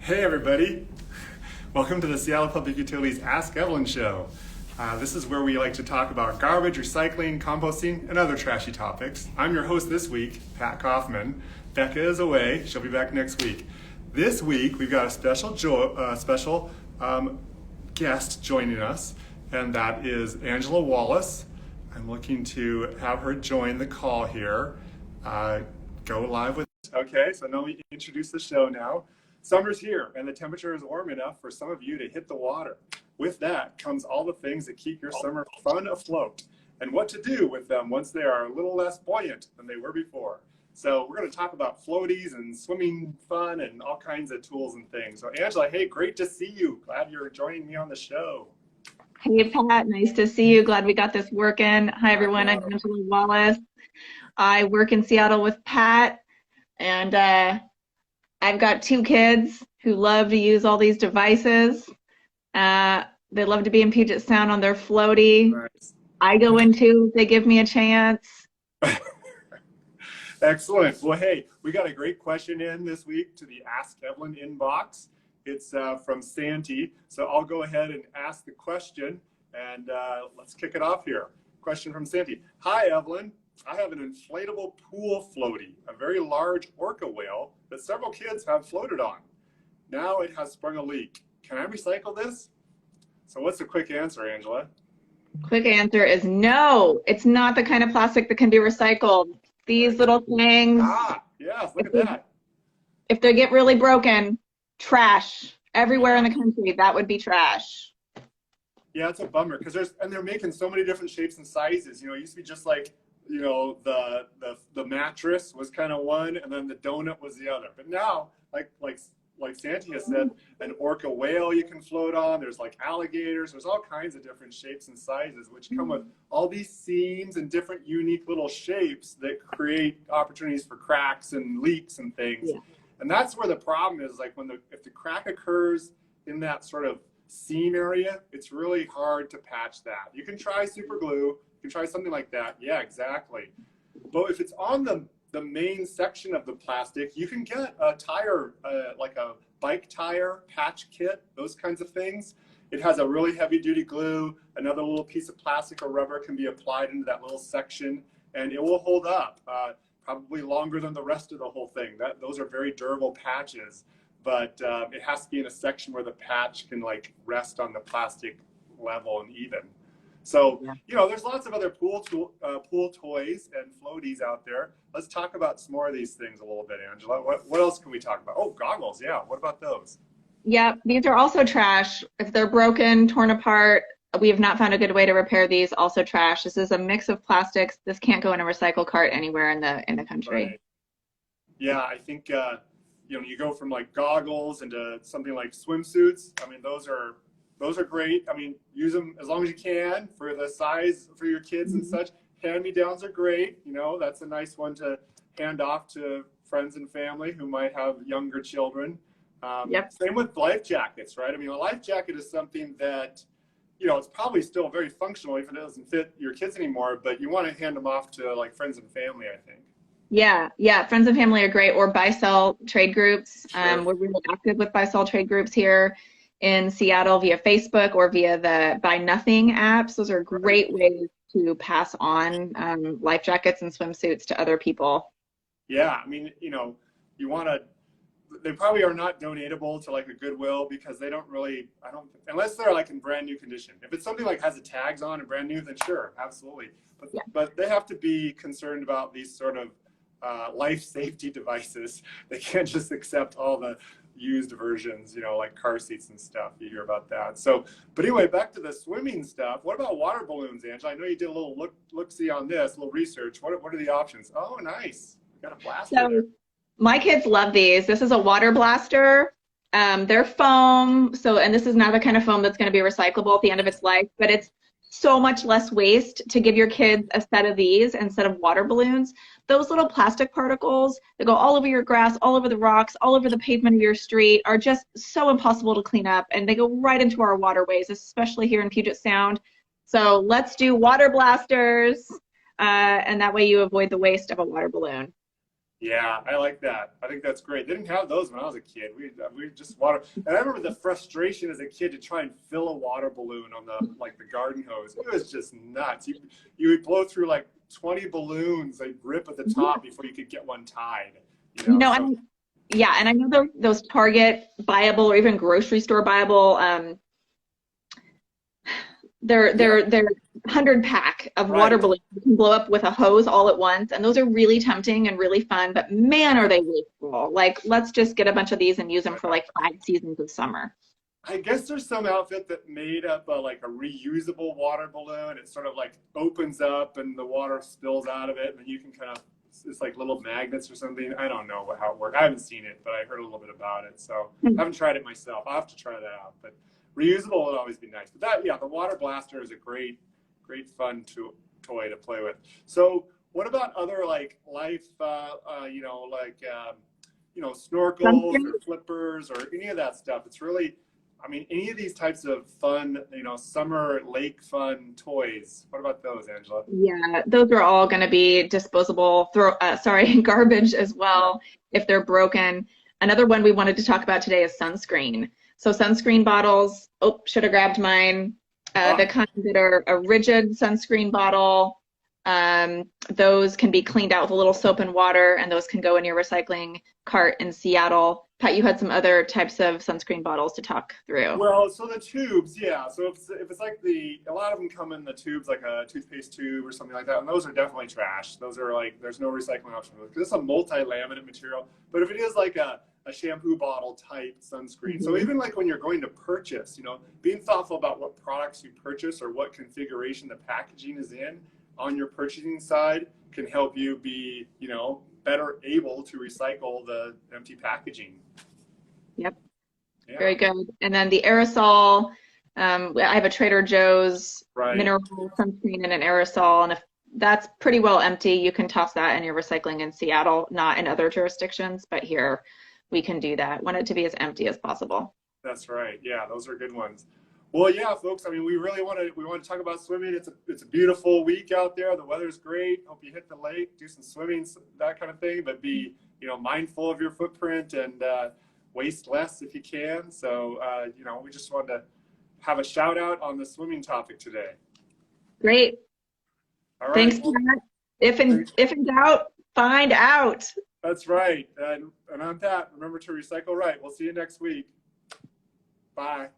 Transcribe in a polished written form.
Hey everybody, welcome to the Seattle Public Utilities Ask Evelyn show. This is where we like to talk about garbage, recycling, composting, and other trashy topics. I'm your host this week, Pat Kaufman. Becca is away, she'll be back next week. This week we've got a special guest joining us, and that is Angela Wallace. I'm looking to have her join the call here. Go live with. Okay, so now we introduce the show now. Summer's here and the temperature is warm enough for some of you to hit the water. With that comes all the things that keep your summer fun afloat and what to do with them once they are a little less buoyant than they were before. So we're going to talk about floaties and swimming fun and all kinds of tools and things. So Angela, hey, great to see you. Glad you're joining me on the show. Hey Pat, nice to see you. Glad we got this working. Hi everyone, I'm Angela Wallace. I work in Seattle with Pat, and I've got two kids who love to use all these devices. They love to be in Puget Sound on their floaty. Nice. I go into if they give me a chance. Excellent. Well, hey, we got a great question in this week to the Ask Evelyn inbox. It's from Santi. So I'll go ahead and ask the question, and let's kick it off here. Question from Santi. Hi, Evelyn. I have an inflatable pool floaty, a very large orca whale that several kids have floated on. Now it has sprung a leak. Can I recycle this? So what's the quick answer, Angela? Quick answer is no. It's not the kind of plastic that can be recycled. These little things. Yes, look at that. If they get really broken, trash. Everywhere in the country, that would be trash. Yeah, it's a bummer because they're making so many different shapes and sizes. You know, it used to be just like, you know, the mattress was kind of one, and then the donut was the other. But now, like Santi has said, an orca whale you can float on. There's like alligators. There's all kinds of different shapes and sizes, which come with all these seams and different unique little shapes that create opportunities for cracks and leaks and things. Yeah. And that's where the problem is. Like if the crack occurs in that sort of seam area, it's really hard to patch that. You can try super glue. You can try something like that. Yeah, exactly. But if it's on the main section of the plastic, you can get a tire, like a bike tire patch kit, those kinds of things. It has a really heavy duty glue. Another little piece of plastic or rubber can be applied into that little section, and it will hold up probably longer than the rest of the whole thing. Those are very durable patches, but it has to be in a section where the patch can like rest on the plastic level and even. So, you know, there's lots of other pool toys and floaties out there. Let's talk about some more of these things a little bit, Angela. What else can we talk about? Oh, goggles. Yeah. What about those? Yeah, these are also trash. If they're broken, torn apart, we have not found a good way to repair these. Also trash. This is a mix of plastics. This can't go in a recycle cart anywhere in the country. Right. Yeah, I think, you know, you go from like goggles into something like swimsuits. I mean, those are great. I mean, use them as long as you can for the size for your kids and such. Hand-me-downs are great. You know, that's a nice one to hand off to friends and family who might have younger children. Same with life jackets, right? I mean, a life jacket is something that, you know, it's probably still very functional even if it doesn't fit your kids anymore, but you want to hand them off to like friends and family, I think. Yeah, friends and family are great, or buy-sell trade groups. Sure. We're really active with buy-sell trade groups here in Seattle via Facebook or via the Buy Nothing apps. Those are great ways to pass on life jackets and swimsuits to other people. Yeah, I mean, you know, they probably are not donatable to like a Goodwill because they don't really, unless they're like in brand new condition. If it's something like has the tags on and brand new, then sure, absolutely. But they have to be concerned about these sort of life safety devices. They can't just accept all the used versions, you know, like car seats and stuff. You hear about that. So, but anyway, back to the swimming stuff. What about water balloons, Angela? I know you did a little look-see on this, a little research. What are the options? Oh, nice. Got a blaster there. My kids love these. This is a water blaster. They're foam. And this is not the kind of foam that's going to be recyclable at the end of its life, but it's so much less waste to give your kids a set of these instead of water balloons. Those little plastic particles that go all over your grass, all over the rocks, all over the pavement of your street are just so impossible to clean up, and they go right into our waterways, especially here in Puget Sound. So let's do water blasters, and that way you avoid the waste of a water balloon. Yeah, I like that. I think that's great. They didn't have those when I was a kid. We just water. And I remember the frustration as a kid to try and fill a water balloon on the garden hose. It was just nuts. You would blow through like 20 balloons, like rip at the top before you could get one tied. You know, So yeah, and I know those Target buyable or even grocery store buyable, they're 100 pack of water right. balloons you can blow up with a hose all at once, and those are really tempting and really fun, but man, are they wasteful. Like, let's just get a bunch of these and use them for like 5 seasons of summer. I guess there's some outfit that made up like a reusable water balloon. It sort of like opens up and the water spills out of it, and then you can kind of, it's like little magnets or something. I don't know how it works. I haven't seen it, but I heard a little bit about it. So I haven't tried it myself. I'll have to try that out. But reusable would always be nice. But that, yeah, the water blaster is a great fun toy to play with. So what about other like life, snorkels or flippers or any of that stuff? It's really, I mean, any of these types of fun, summer lake fun toys. What about those, Angela? Yeah, those are all going to be disposable, garbage as well if they're broken. Another one we wanted to talk about today is sunscreen. So sunscreen bottles, oh, should have grabbed mine. The kind that are a rigid sunscreen bottle, those can be cleaned out with a little soap and water, and those can go in your recycling cart in Seattle. Pat, you had some other types of sunscreen bottles to talk through. Well, so the tubes, yeah. So if it's like a lot of them come in the tubes, like a toothpaste tube or something like that, and those are definitely trash. Those are like, there's no recycling option because it's a multi-laminate material. But if it is like a shampoo bottle type sunscreen, so even like when you're going to purchase, being thoughtful about what products you purchase or what configuration the packaging is in on your purchasing side can help you be, better able to recycle the empty packaging. Yep. Yeah. Very good. And then the aerosol, I have a Trader Joe's mineral sunscreen in an aerosol, and if that's pretty well empty, you can toss that in your recycling in Seattle, not in other jurisdictions, but here we can do that. Want it to be as empty as possible. That's right. Yeah, those are good ones. Well, yeah, folks. I mean, we want to talk about swimming. It's a beautiful week out there. The weather's great. Hope you hit the lake, do some swimming, that kind of thing. But be mindful of your footprint and waste less if you can. So we just wanted to have a shout out on the swimming topic today. Great. All right. Thanks for that. If in doubt, find out. That's right. And on that, remember to recycle right. We'll see you next week. Bye.